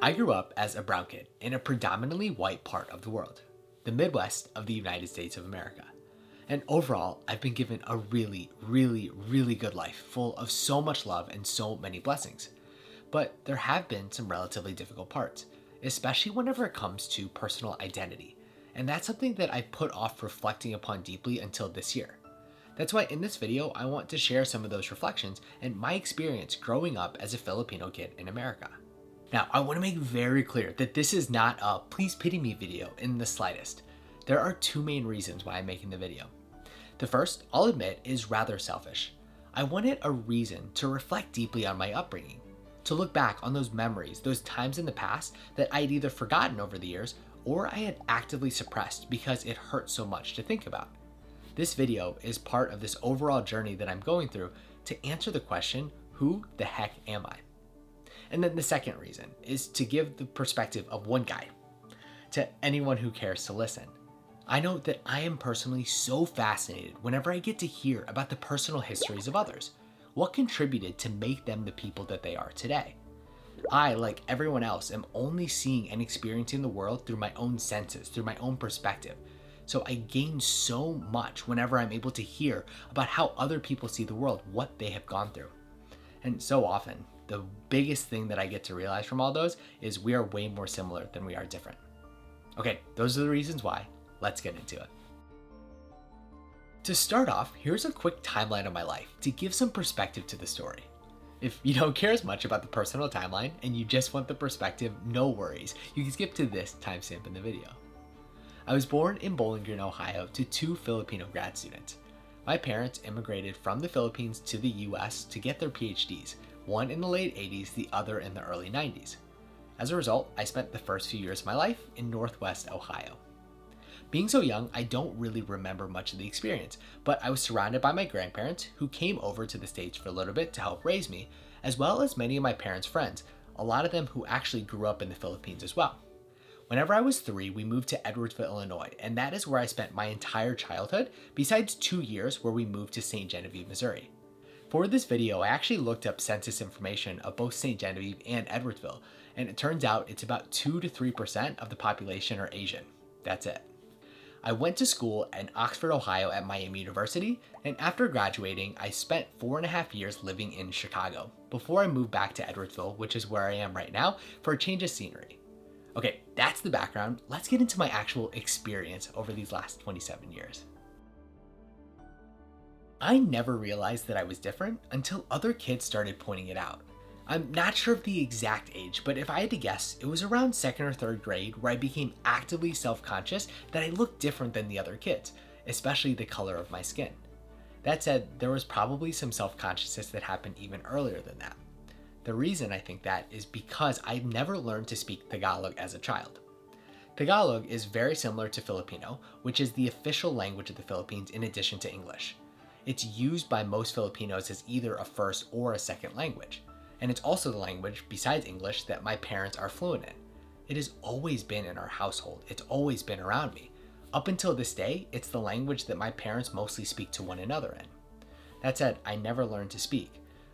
I grew up as a brown kid in a predominantly white part of the world, the Midwest of the United States of America. And overall, I've been given a really good life full of so much love and so many blessings. But there have been some relatively difficult parts, especially whenever it comes to personal identity. And that's something that I put off reflecting upon deeply until this year. That's why in this video, I want to share some of those reflections and my experience growing up as a Filipino kid in America. Now, I want to make very clear that this is not a please pity me video in the slightest. There are two main reasons why I'm making the video. The first, I'll admit, is rather selfish. I wanted a reason to reflect deeply on my upbringing, to look back on those memories, those times in the past that I had either forgotten over the years or I had actively suppressed because it hurt so much to think about. This video is part of this overall journey that I'm going through to answer the question, who the heck am I? And then the second reason is to give the perspective of one guy to anyone who cares to listen. I know that I am personally so fascinated whenever I get to hear about the personal histories of others. What contributed to make them the people that they are today? I, like everyone else, am only seeing and experiencing the world through my own senses, through my own perspective. So I gain so much whenever I'm able to hear about how other people see the world, what they have gone through. And so often, the biggest thing that I get to realize from all those is we are way more similar than we are different. Okay, those are the reasons why. Let's get into it. To start off, here's a quick timeline of my life to give some perspective to the story. If you don't care as much about the personal timeline and you just want the perspective, no worries. You can skip to this timestamp in the video. I was born in Bowling Green, Ohio to two Filipino grad students. My parents immigrated from the Philippines to the US to get their PhDs, one in the late 80s, the other in the early 90s. As a result, I spent the first few years of my life in Northwest Ohio. Being so young, I don't really remember much of the experience, but I was surrounded by my grandparents who came over to the States for a little bit to help raise me, as well as many of my parents' friends, a lot of them who actually grew up in the Philippines as well. Whenever I was 3, we moved to Edwardsville, Illinois, and that is where I spent my entire childhood, besides 2 years where we moved to St. Genevieve, Missouri. For this video, I actually looked up census information of both St. Genevieve and Edwardsville, and it turns out it's about 2 to 3% of the population are Asian. That's it. I went to school in Oxford, Ohio at Miami University, and after graduating, I spent 4.5 years living in Chicago before I moved back to Edwardsville, which is where I am right now, for a change of scenery. Okay, that's the background. Let's get into my actual experience over these last 27 years. I never realized that I was different until other kids started pointing it out. I'm not sure of the exact age, but if I had to guess, it was around 2nd or 3rd grade where I became actively self-conscious that I looked different than the other kids, especially the color of my skin. That said, there was probably some self-consciousness that happened even earlier than that. The reason I think that is because I never learned to speak Tagalog as a child. Tagalog is very similar to Filipino, which is the official language of the Philippines in addition to English. It's used by most Filipinos as either a first or a second language. And it's also the language, besides English, that my parents are fluent in. It has always been in our household. It's always been around me. Up until this day, it's the language that my parents mostly speak to one another in. That said, I never learned to speak.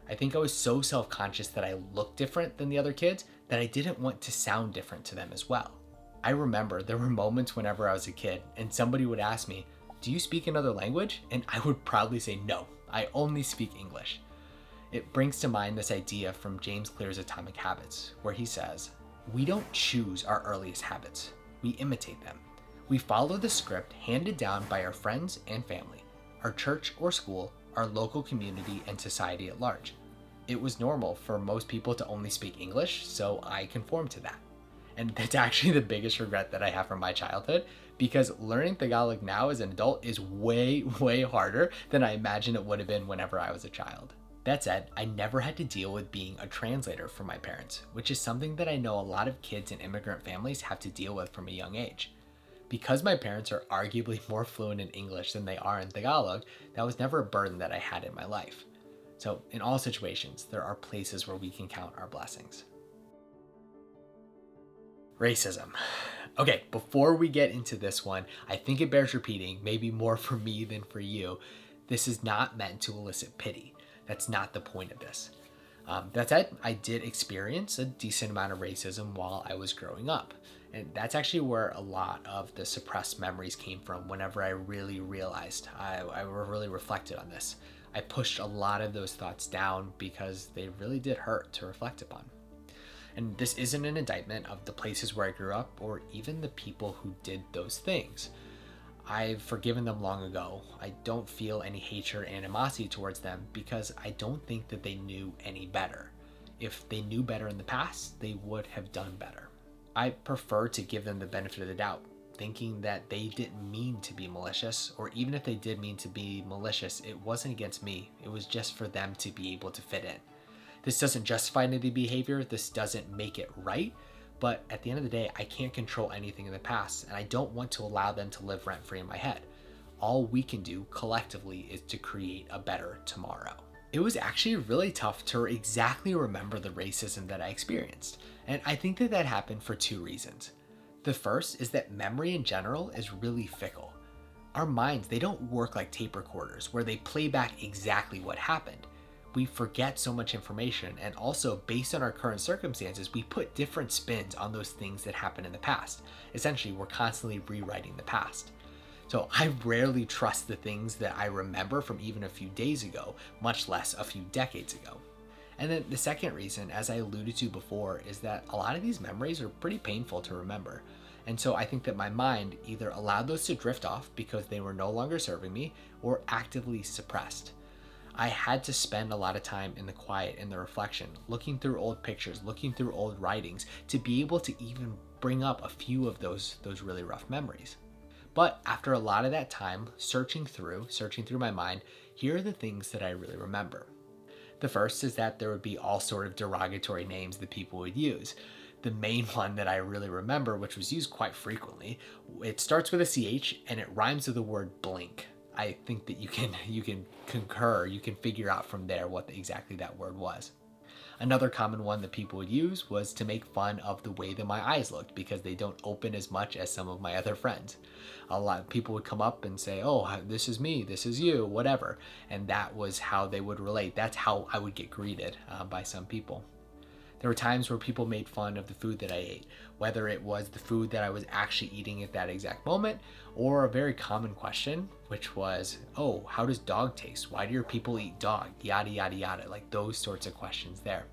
I think I was so self-conscious that I looked different than the other kids that I didn't want to sound different to them as well. I remember there were moments whenever I was a kid and somebody would ask me, "Do you speak another language?" And I would proudly say, "No, I only speak English." It brings to mind this idea from James Clear's Atomic Habits, where he says, "We don't choose our earliest habits, we imitate them. We follow the script handed down by our friends and family, our church or school, our local community, and society at large. It was normal for most people to only speak English, so I conformed to that." And that's actually the biggest regret that I have from my childhood, because learning Tagalog now as an adult is way harder than I imagine it would have been whenever I was a child. That said, I never had to deal with being a translator for my parents, which is something that I know a lot of kids in immigrant families have to deal with from a young age. Because my parents are arguably more fluent in English than they are in Tagalog, that was never a burden that I had in my life. So in all situations, there are places where we can count our blessings. Racism. Okay, before we get into this one, I think it bears repeating, maybe more for me than for you. This is not meant to elicit pity. That's not the point of this. That said, I did experience a decent amount of racism while I was growing up. And that's actually where a lot of the suppressed memories came from whenever I really realized, I really reflected on this. I pushed a lot of those thoughts down because they really did hurt to reflect upon. And this isn't an indictment of the places where I grew up or even the people who did those things. I've forgiven them long ago. I don't feel any hatred or animosity towards them because I don't think that they knew any better. If they knew better in the past, they would have done better. I prefer to give them the benefit of the doubt, thinking that they didn't mean to be malicious, or even if they did mean to be malicious, it wasn't against me. It was just for them to be able to fit in. This doesn't justify any behavior, this doesn't make it right, but at the end of the day, I can't control anything in the past, and I don't want to allow them to live rent-free in my head. All we can do collectively is to create a better tomorrow. It was actually really tough to exactly remember the racism that I experienced, and I think that that happened for two reasons. The first is that memory in general is really fickle. Our minds, they don't work like tape recorders where they play back exactly what happened. We forget so much information, and also based on our current circumstances, we put different spins on those things that happened in the past. Essentially, we're constantly rewriting the past. So I rarely trust the things that I remember from even a few days ago, much less a few decades ago. And then the second reason, as I alluded to before, is that a lot of these memories are pretty painful to remember. And so I think that my mind either allowed those to drift off because they were no longer serving me, or actively suppressed. I had to spend a lot of time in the quiet, in the reflection, looking through old pictures, looking through old writings to be able to even bring up a few of those really rough memories. But after a lot of that time searching through my mind, here are the things that I really remember. The first is that there would be all sort of derogatory names that people would use. The main one that I really remember, which was used quite frequently, it starts with a CH and it rhymes with the word blink. I think that you can concur, you can figure out from there what exactly that word was. Another common one that people would use was to make fun of the way that my eyes looked because they don't open as much as some of my other friends. A lot of people would come up and say, oh, this is me, this is you, whatever. And that was how they would relate. That's how I would get greeted by some people. There were times where people made fun of the food that I ate, whether it was the food that I was actually eating at that exact moment, or a very common question, which was, oh, how does dog taste? Why do your people eat dog? Yada, yada, yada, like those sorts of questions there.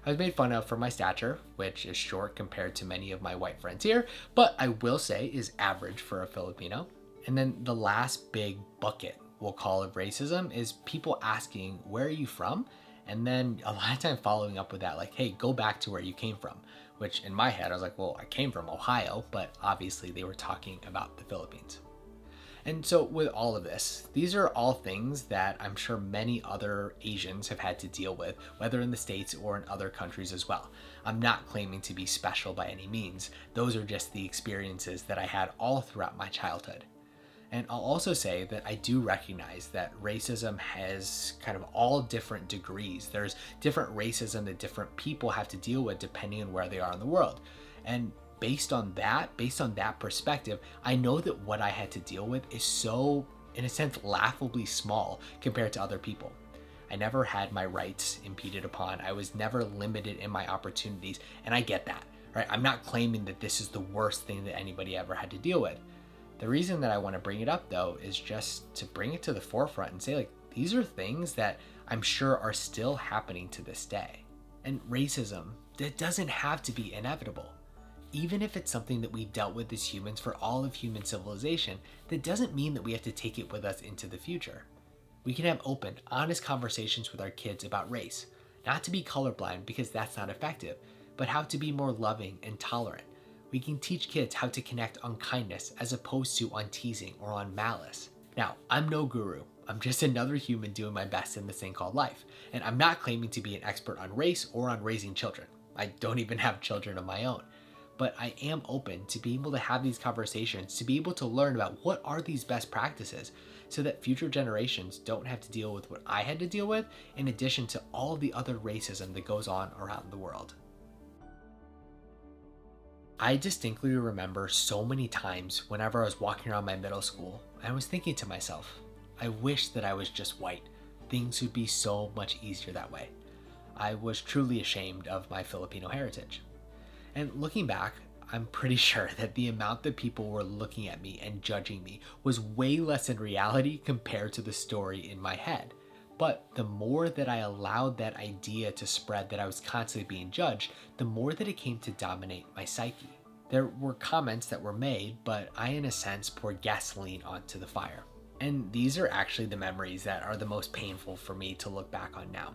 I was made fun of for my stature, which is short compared to many of my white friends here, but I will say is average for a Filipino. And then the last big bucket, we'll call it racism, is people asking, where are you from? And then a lot of time following up with that, like, hey, go back to where you came from, which in my head, I was like, well, I came from Ohio, but obviously they were talking about the Philippines. And so with all of this, these are all things that I'm sure many other Asians have had to deal with, whether in the States or in other countries as well. I'm not claiming to be special by any means. Those are just the experiences that I had all throughout my childhood. And I'll also say that I do recognize that racism has kind of all different degrees. There's different racism that different people have to deal with depending on where they are in the world. And based on that perspective, I know that what I had to deal with is so, in a sense, laughably small compared to other people. I never had my rights impeded upon. I was never limited in my opportunities, and I get that, right? I'm not claiming that this is the worst thing that anybody ever had to deal with. The reason that I want to bring it up, though, is just to bring it to the forefront and say, like, these are things that I'm sure are still happening to this day. And racism, that doesn't have to be inevitable. Even if it's something that we've dealt with as humans for all of human civilization, that doesn't mean that we have to take it with us into the future. We can have open, honest conversations with our kids about race, not to be colorblind because that's not effective, but how to be more loving and tolerant. We can teach kids how to connect on kindness as opposed to on teasing or on malice. Now, I'm no guru. I'm just another human doing my best in this thing called life. And I'm not claiming to be an expert on race or on raising children. I don't even have children of my own. But I am open to be able to have these conversations, to be able to learn about what are these best practices so that future generations don't have to deal with what I had to deal with, in addition to all the other racism that goes on around the world. I distinctly remember so many times whenever I was walking around my middle school, I was thinking to myself, I wish that I was just white. Things would be so much easier that way. I was truly ashamed of my Filipino heritage. And looking back, I'm pretty sure that the amount that people were looking at me and judging me was way less in reality compared to the story in my head. But the more that I allowed that idea to spread that I was constantly being judged, the more that it came to dominate my psyche. There were comments that were made, but I, in a sense, poured gasoline onto the fire. And these are actually the memories that are the most painful for me to look back on now.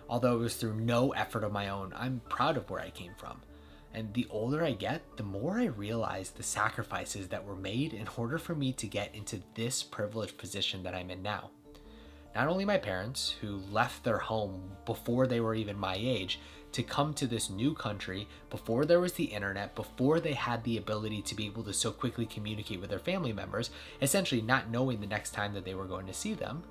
Although it was through no effort of my own, I'm proud of where I came from. And the older I get, the more I realize the sacrifices that were made in order for me to get into this privileged position that I'm in now. Not only my parents, who left their home before they were even my age, to come to this new country before there was the internet, before they had the ability to be able to so quickly communicate with their family members, essentially not knowing the next time that they were going to see them,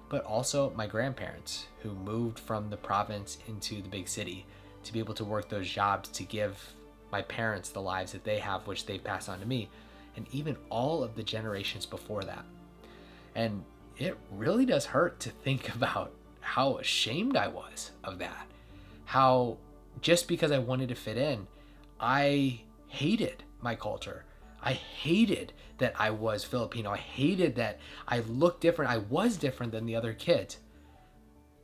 but also my grandparents, who moved from the province into the big city to be able to work those jobs to give my parents the lives that they have, which they've passed on to me, and even all of the generations before that. And it really does hurt to think about how ashamed I was of that. How just because I wanted to fit in, I hated my culture. I hated that I was Filipino. I hated that I looked different. I was different than the other kids.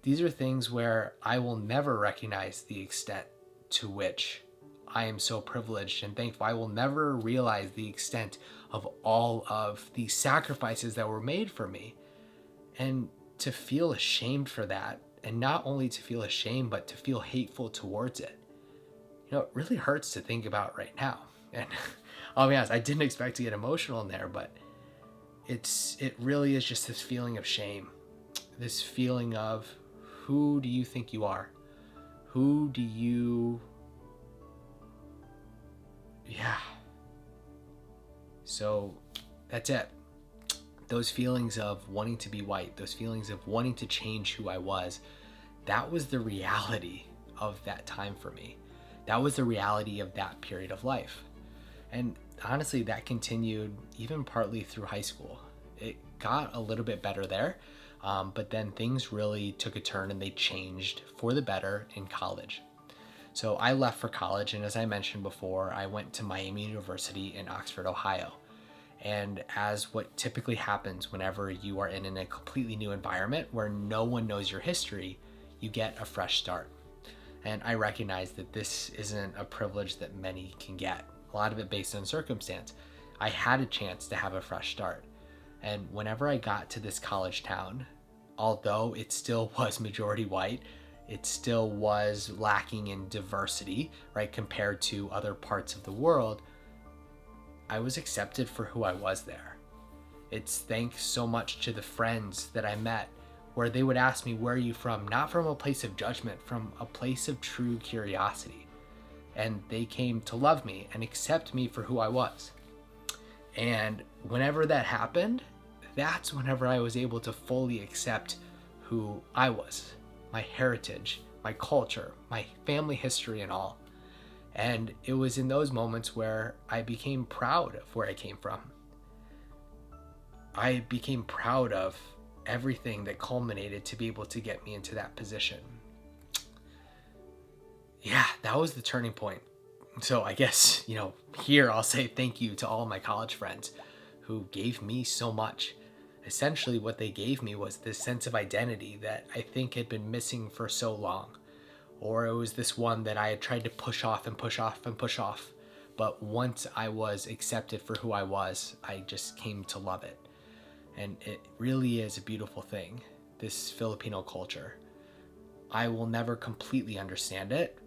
These are things where I will never recognize the extent to which I am so privileged and thankful. I will never realize the extent of all of the sacrifices that were made for me. And to feel ashamed for that, and not only to feel ashamed, but to feel hateful towards it, it really hurts to think about right now. And I'll be honest, I didn't expect to get emotional in there, but it really is just this feeling of shame, this feeling of, who do you think you are? Who do you... Yeah. So that's it. Those feelings of wanting to be white, those feelings of wanting to change who I was, that was the reality of that time for me. That was the reality of that period of life. And honestly, that continued even partly through high school. It got a little bit better there, but then things really took a turn and they changed for the better in college. So I left for college, and as I mentioned before, I went to Miami University in Oxford, Ohio. And as what typically happens whenever you are in a completely new environment where no one knows your history, you get a fresh start. And I recognize that this isn't a privilege that many can get, a lot of it based on circumstance. I had a chance to have a fresh start. And whenever I got to this college town, although it still was majority white, it still was lacking in diversity, right, compared to other parts of the world, I was accepted for who I was there. It's thanks so much to the friends that I met, where they would ask me, where are you from? Not from a place of judgment, from a place of true curiosity. And they came to love me and accept me for who I was. And whenever that happened, that's whenever I was able to fully accept who I was, my heritage, my culture, my family history and all. And it was in those moments where I became proud of where I came from. I became proud of everything that culminated to be able to get me into that position. Yeah, that was the turning point. So I guess, here I'll say thank you to all my college friends who gave me so much. Essentially what they gave me was this sense of identity that I think had been missing for so long. Or it was this one that I had tried to push off and push off and push off. But once I was accepted for who I was, I just came to love it. And it really is a beautiful thing, this Filipino culture. I will never completely understand it.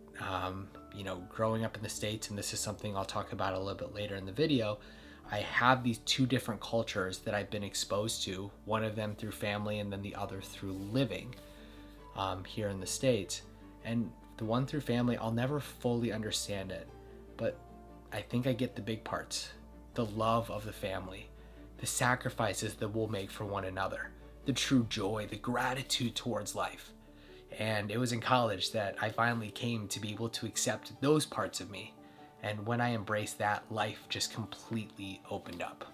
Growing up in the States, and this is something I'll talk about a little bit later in the video, I have these two different cultures that I've been exposed to, one of them through family and then the other through living here in the States. And the one through family, I'll never fully understand it, but I think I get the big parts. The love of the family, the sacrifices that we'll make for one another, the true joy, the gratitude towards life. And it was in college that I finally came to be able to accept those parts of me. And when I embraced that, life just completely opened up.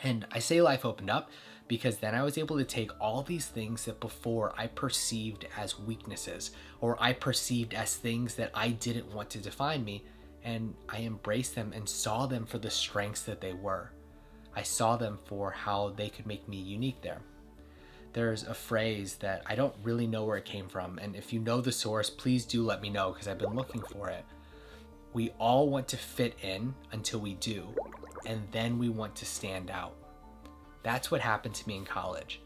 And I say life opened up because then I was able to take all these things that before I perceived as weaknesses or I perceived as things that I didn't want to define me, and I embraced them and saw them for the strengths that they were. I saw them for how they could make me unique there. There's a phrase that I don't really know where it came from, and if you know the source, please do let me know because I've been looking for it. We all want to fit in until we do, and then we want to stand out. That's what happened to me in college.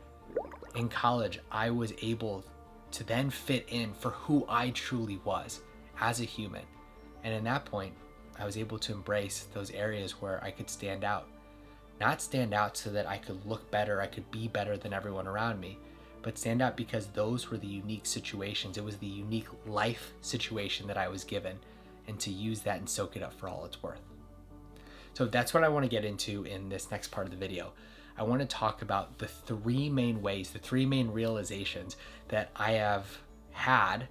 In college, I was able to then fit in for who I truly was as a human. And in that point, I was able to embrace those areas where I could stand out. Not stand out so that I could look better, I could be better than everyone around me, but stand out because those were the unique situations. It was the unique life situation that I was given, and to use that and soak it up for all it's worth. So that's what I want to get into in this next part of the video. I want to talk about the three main ways, the three main realizations that I have had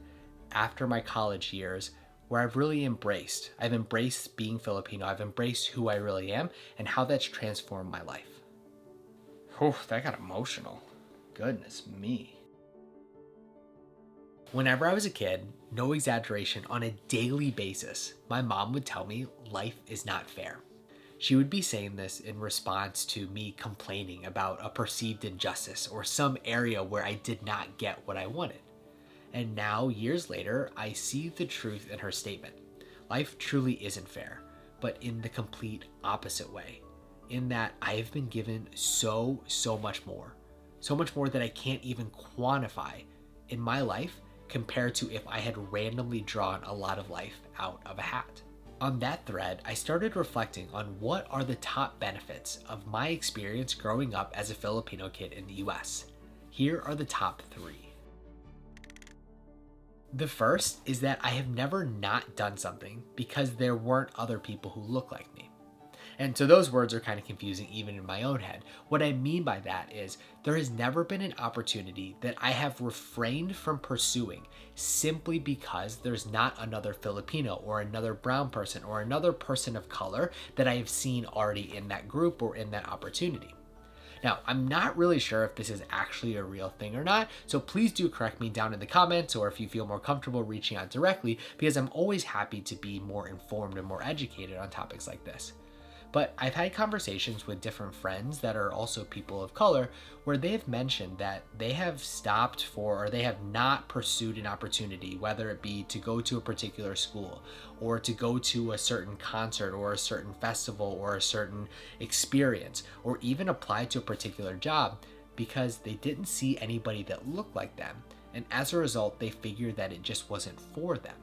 after my college years where I've really embraced. I've embraced being Filipino. I've embraced who I really am and how that's transformed my life. Oh, that got emotional. Goodness me. Whenever I was a kid, no exaggeration, on a daily basis, my mom would tell me life is not fair. She would be saying this in response to me complaining about a perceived injustice or some area where I did not get what I wanted. And now, years later, I see the truth in her statement. Life truly isn't fair, but in the complete opposite way. In that I have been given so much more. So much more that I can't even quantify in my life compared to if I had randomly drawn a lot of life out of a hat. On that thread, I started reflecting on what are the top benefits of my experience growing up as a Filipino kid in the US. Here are the top 3. The first is that I have never not done something because there weren't other people who look like me. And so those words are kind of confusing even in my own head. What I mean by that is there has never been an opportunity that I have refrained from pursuing simply because there's not another Filipino or another brown person or another person of color that I have seen already in that group or in that opportunity. Now, I'm not really sure if this is actually a real thing or not, so please do correct me down in the comments or if you feel more comfortable reaching out directly, because I'm always happy to be more informed and more educated on topics like this. But I've had conversations with different friends that are also people of color where they have mentioned that they have stopped for or they have not pursued an opportunity, whether it be to go to a particular school or to go to a certain concert or a certain festival or a certain experience or even apply to a particular job because they didn't see anybody that looked like them. And as a result, they figured that it just wasn't for them.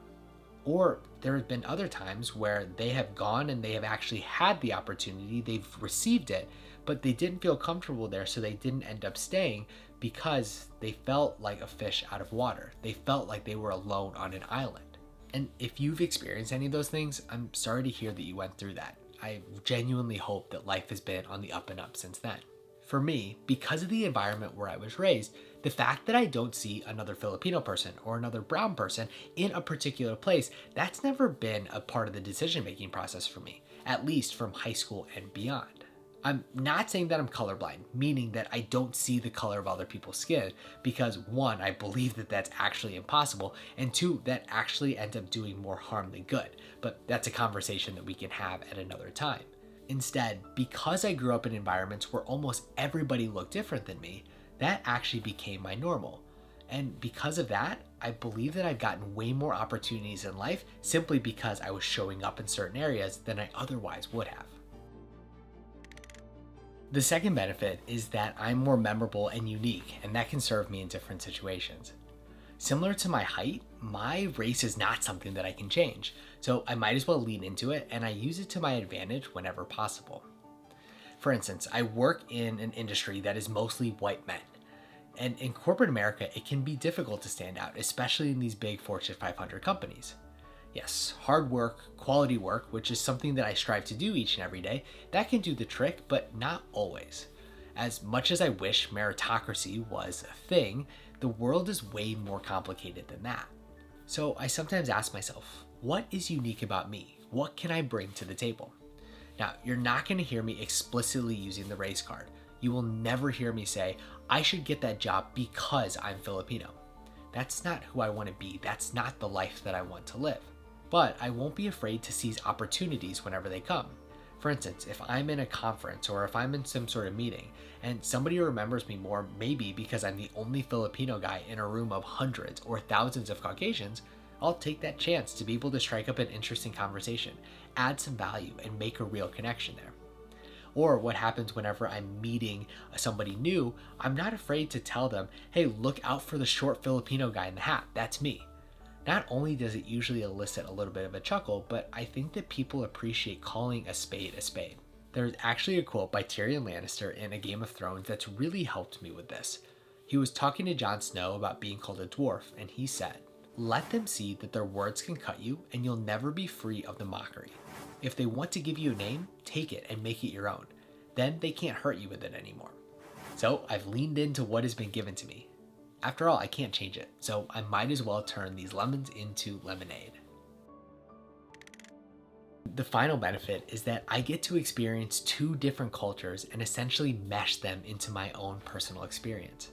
Or there have been other times where they have gone and they have actually had the opportunity, they've received it, but they didn't feel comfortable there, so they didn't end up staying because they felt like a fish out of water. They felt like they were alone on an island. And if you've experienced any of those things, I'm sorry to hear that you went through that. I genuinely hope that life has been on the up and up since then. For me, because of the environment where I was raised, the fact that I don't see another Filipino person or another brown person in a particular place, that's never been a part of the decision-making process for me, at least from high school and beyond. I'm not saying that I'm colorblind, meaning that I don't see the color of other people's skin, because 1, I believe that that's actually impossible, and 2, that actually ends up doing more harm than good. But that's a conversation that we can have at another time. Instead, because I grew up in environments where almost everybody looked different than me, that actually became my normal. And because of that, I believe that I've gotten way more opportunities in life simply because I was showing up in certain areas than I otherwise would have. The second benefit is that I'm more memorable and unique, and that can serve me in different situations. Similar to my height, my race is not something that I can change, so I might as well lean into it and I use it to my advantage whenever possible. For instance, I work in an industry that is mostly white men, and in corporate America, it can be difficult to stand out, especially in these big Fortune 500 companies. Yes, hard work, quality work, which is something that I strive to do each and every day, that can do the trick, but not always. As much as I wish meritocracy was a thing, the world is way more complicated than that. So I sometimes ask myself, what is unique about me? What can I bring to the table? Now, you're not going to hear me explicitly using the race card. You will never hear me say, I should get that job because I'm Filipino. That's not who I want to be. That's not the life that I want to live. But I won't be afraid to seize opportunities whenever they come. For instance, if I'm in a conference or if I'm in some sort of meeting and somebody remembers me more, maybe because I'm the only Filipino guy in a room of hundreds or thousands of Caucasians, I'll take that chance to be able to strike up an interesting conversation, add some value, and make a real connection there. Or what happens whenever I'm meeting somebody new, I'm not afraid to tell them, hey, look out for the short Filipino guy in the hat. That's me. Not only does it usually elicit a little bit of a chuckle, but I think that people appreciate calling a spade a spade. There's actually a quote by Tyrion Lannister in A Game of Thrones that's really helped me with this. He was talking to Jon Snow about being called a dwarf, and he said, let them see that their words can cut you and you'll never be free of the mockery. If they want to give you a name, take it and make it your own. Then they can't hurt you with it anymore. So I've leaned into what has been given to me. After all, I can't change it, so I might as well turn these lemons into lemonade. The final benefit is that I get to experience two different cultures and essentially mesh them into my own personal experience.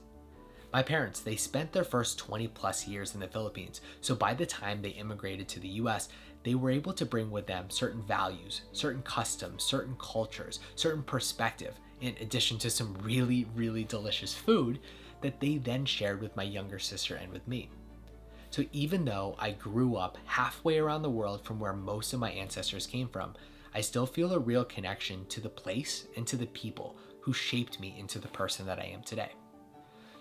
My parents, they spent their first 20 plus years in the Philippines, so by the time they immigrated to the US, they were able to bring with them certain values, certain customs, certain cultures, certain perspective, in addition to some really, really delicious food that they then shared with my younger sister and with me. So even though I grew up halfway around the world from where most of my ancestors came from, I still feel a real connection to the place and to the people who shaped me into the person that I am today.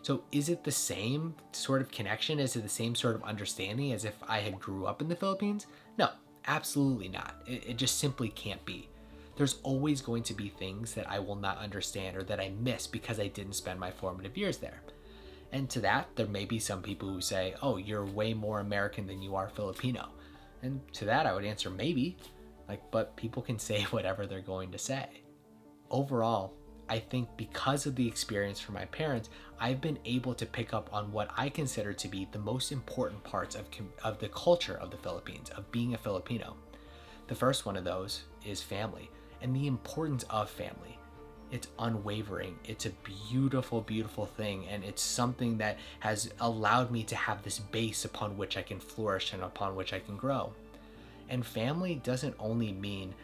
So is it the same sort of connection? Is it the same sort of understanding as if I had grew up in the Philippines? No, absolutely not. It just simply can't be. There's always going to be things that I will not understand or that I miss because I didn't spend my formative years there. And to that, there may be some people who say, oh, you're way more American than you are Filipino. And to that, I would answer maybe, but people can say whatever they're going to say. Overall, I think because of the experience from my parents, I've been able to pick up on what I consider to be the most important parts of the culture of the Philippines, of being a Filipino. The first one of those is family and the importance of family. It's unwavering. It's a beautiful, beautiful thing. And it's something that has allowed me to have this base upon which I can flourish and upon which I can grow. And family doesn't only mean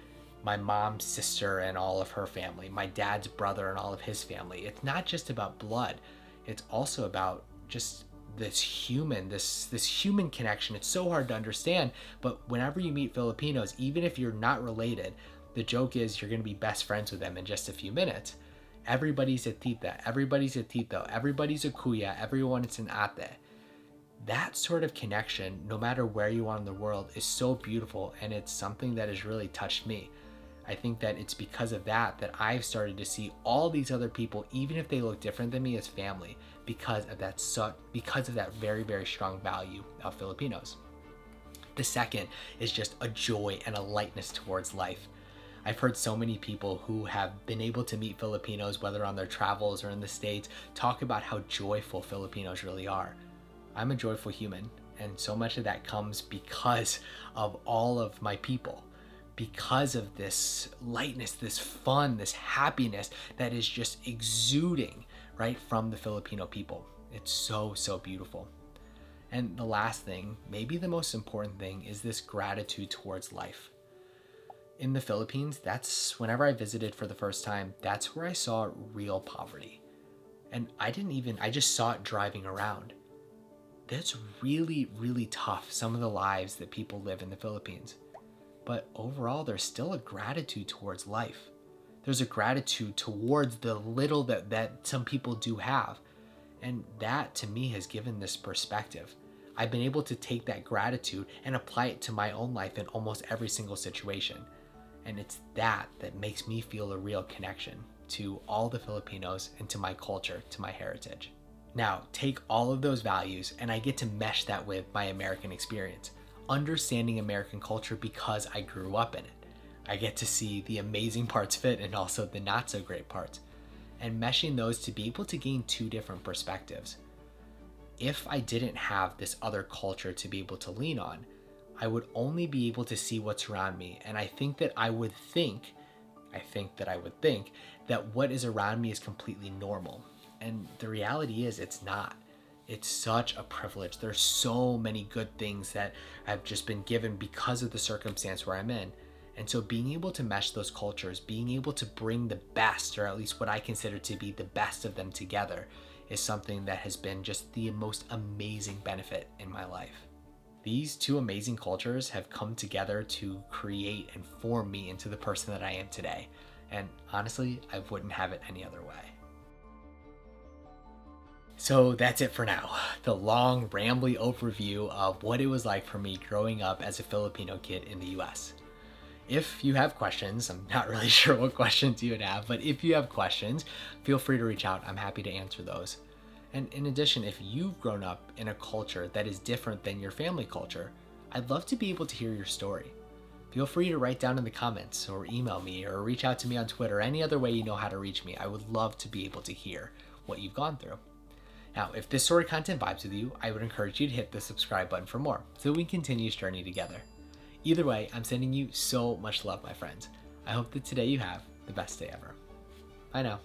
my mom's sister and all of her family, my dad's brother and all of his family. It's not just about blood. It's also about just this human connection. It's so hard to understand, but whenever you meet Filipinos, even if you're not related, the joke is you're going to be best friends with them in just a few minutes. Everybody's a tita, everybody's a tito, everybody's a kuya, everyone is an ate. That sort of connection, no matter where you are in the world, is so beautiful, and it's something that has really touched me. I think that it's because of that I've started to see all these other people, even if they look different than me, as family, because of that very, very strong value of Filipinos. The second is just a joy and a lightness towards life. I've heard so many people who have been able to meet Filipinos, whether on their travels or in the States, talk about how joyful Filipinos really are. I'm a joyful human, and so much of that comes because of all of my people. Because of this lightness, this fun, this happiness that is just exuding right from the Filipino people. It's so, so beautiful. And the last thing, maybe the most important thing, is this gratitude towards life. In the Philippines, that's whenever I visited for the first time, that's where I saw real poverty. And I just saw it driving around. That's really, really tough, some of the lives that people live in the Philippines. But overall, there's still a gratitude towards life. There's a gratitude towards the little that some people do have. And that, to me, has given this perspective. I've been able to take that gratitude and apply it to my own life in almost every single situation. And it's that makes me feel a real connection to all the Filipinos and to my culture, to my heritage. Now, take all of those values and I get to mesh that with my American experience. Understanding American culture because I grew up in it. I get to see the amazing parts of it and also the not so great parts, and meshing those to be able to gain two different perspectives. If I didn't have this other culture to be able to lean on, I would only be able to see what's around me, and I think that I would think I think that I would think that what is around me is completely normal. And the reality is, it's not. It's such a privilege. There's so many good things that I've just been given because of the circumstance where I'm in. And so being able to mesh those cultures, being able to bring the best, or at least what I consider to be the best of them together, is something that has been just the most amazing benefit in my life. These two amazing cultures have come together to create and form me into the person that I am today. And honestly, I wouldn't have it any other way. So that's it for now. The long, rambly overview of what it was like for me growing up as a Filipino kid in the US. If you have questions, I'm not really sure what questions you would have, but if you have questions, feel free to reach out. I'm happy to answer those. And in addition, if you've grown up in a culture that is different than your family culture, I'd love to be able to hear your story. Feel free to write down in the comments or email me or reach out to me on Twitter, any other way you know how to reach me. I would love to be able to hear what you've gone through. Now, if this sort of content vibes with you, I would encourage you to hit the subscribe button for more so we can continue this journey together. Either way, I'm sending you so much love, my friends. I hope that today you have the best day ever. Bye now.